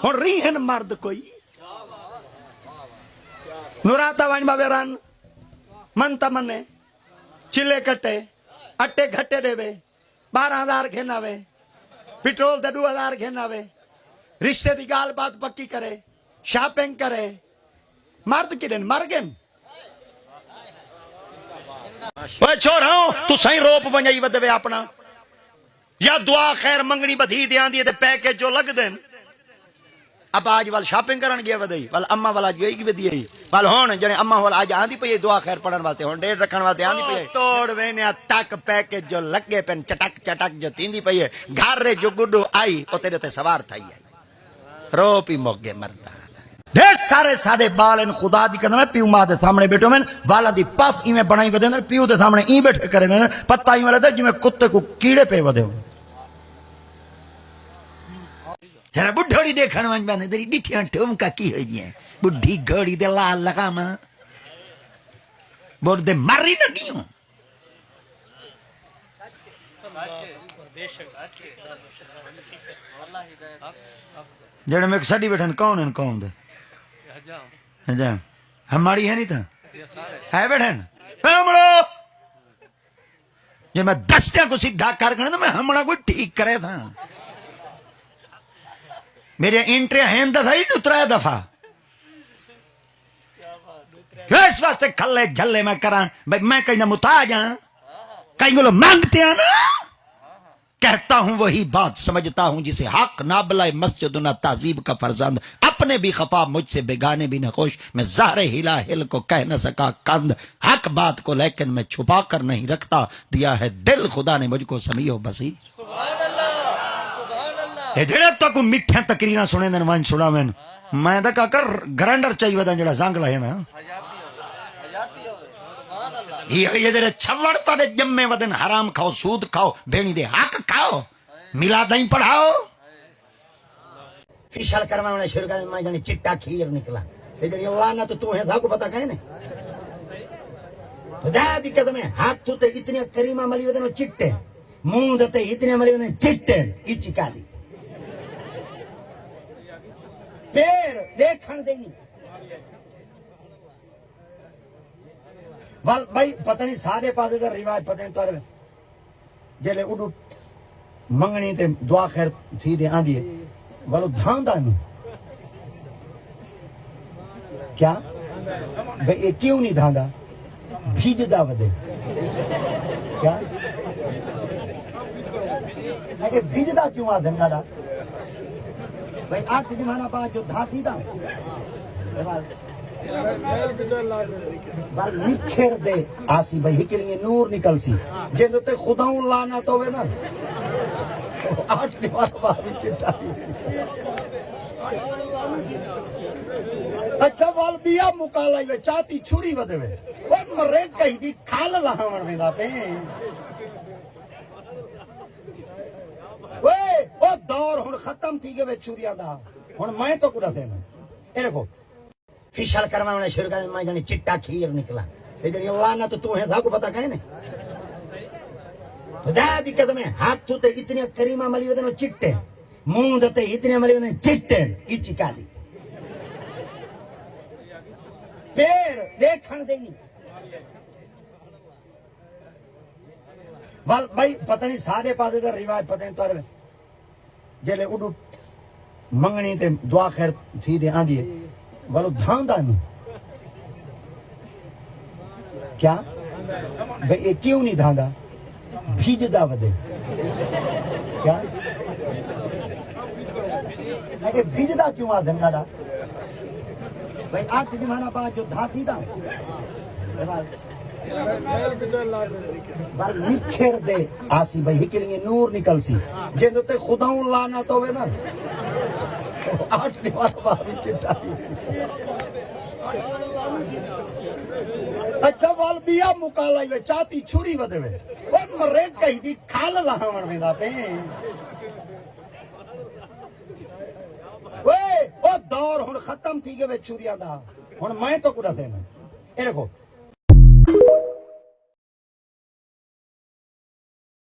हुण रीहन मर्द कोई नुराता वन बाबे रन मन तमने चिल्ले कट्टे अट्टे घट्टे देवे 12,000 घेनावे पेट्रोल दे 2,000 घेनावे रिश्ते की गाल बात पक्की करे शॉपिंग करे मर्द कि दिन मर गए छोरा तू सही रोप वंजाई वधवे अपना या दुआ खैर मंगनी बधी दियां दी ते पैकेज जो लग देन अब आज वाल शॉपिंग करन गया वधई वाल अम्मा वाला गई की वधी आई वाल हुन जने अम्मा वाल आज आंदी पई दुआ खैर पढ़न वास्ते हुन डेट रखन वास्ते आंदी पई तोड़ वेने तक पैकेज जो लगे पेन चटक चटक जो तींदी पई है घर रे जो गुड्डू आई ओ तेरे ते सवार थई आई रोपी मोगे मरदा ढेर सारे साडे बाल इन खुदा दी कदम पीऊ मां दे सामने बैठो मैं वाला दी पफ इवें बनाई वदे न पीऊ दे सामने ई बैठे करे न पत्ता ई वाले दे जिवें कुत्ते को कीड़े पे वदे जरा बुढ़ोड़ी देखण वन बने तेरी डिठियां ठुमका की होई है बुढ़ी घोड़ी दे लाल लगामा बोल दे मरी न गियो जड़े में सड़ी बैठन कौन है कौन दे हजाम हमारी है नहीं था है बैठन हमड़ो जे मैं दस्तिया को सीधा कर तो मैं हमड़ा कोई ठीक करे था मेरे इंट्री हैं दफा ही दूसरा दफा इस वास्ते खल्ले झल्ले मैं करा भाई मैं कहीं ना मुताज हाँ कहीं को मांगते हैं ना कहता हूं वही बात समझता हूं जिसे हक ना बुलाए मस्जिद ना ताजीब का फरजंद अपने भी खफा मुझसे बेगाने भी न खुश मैं ज़ाहरे हिला हिल को कह न सका कंद हक बात को लेकिन मैं छुपा कर नहीं रखता दिया है दिल खुदा ने मुझको समीओ बसी जेड़े तक मिठ्या तकरीरा सुने दिन वन सुना मैं तो काकर ग्राइंडर चाहिए वदा जेड़ा जंग लहे ना ये जेड़े छवड़ तारे जम्मे वदन हराम खाओ सूद खाओ बेणी दे हक खाओ मिला दई पढ़ाओ फिशल करवाने शुरू कर मैं जाने चिट्टा खीर निकला ये जड़ी लाना तो तू है था को पता कहे ने खुदा दी कदम है हाथ तू ते इतनी करीमा मली वदन चिट्टे मुंह दते इतनी मली वदन चिट्टे की चिकाली पैर देखण देनी वाल भाई पता नहीं सादे पादे का रिवाज पता नहीं तोरे जेले उडू मंगनी ते दुआ खैर थी दे आंदी वालो धांदा नहीं क्या भाई ये क्यों नहीं धांदा भीजदा वदे क्या मैं भीजदा क्यों आ धंधा भाई आज जमाना बाद जो धासी दा निखेर दे आसी भाई हिकलिंगे नूर निकल सी जे ते खुदाऊ लाना तो वे ना 8 दिन बाद चिट्टा अच्छा वाल बिया मुकाला वे चाती छुरी वदेवे ओ मरे कही दी खाल लावण वेंदा पे ओए ओ दौर हुन खत्म थी गए छुरियां दा हुन मैं तो कुड़ा थे ए देखो फिशल करवाने शुरू कर मैं जाने चिट्टा खीर निकला ये जड़ी लाना तो तू है था को पता कहे ने खुदा दी कदम है हाथ तू ते इतनी करीमा मली वदन चिट्टे मुंह दते इतनी मली वदन चिट्टे की चिकाली पैर देखण देनी वाल भाई पता नहीं सादे पादे का रिवाज पता नहीं तोरे जेले उडू मंगनी ते दुआ खैर थी दे आंदी वालो धांदा नहीं क्या भाई ये क्यों नहीं धांदा भीजदा वदे क्या मैं भीजदा क्यों आ धंधा भाई आज जमाना बाद जो धासी दा निखेर दे आसी भाई हिकलिंगे नूर निकल सी जे ते खुदाऊ लाना तो वे ना 8 दिन बाद चिट्टा अच्छा वाल बिया मुकाला वे चाती छुरी वदेवे ओ मरे कही दी खाल लावण वेंदा पे ओए ओ दौर हुन खत्म थी गए छुरियां दा हुन मैं तो कुड़ा थे ए देखो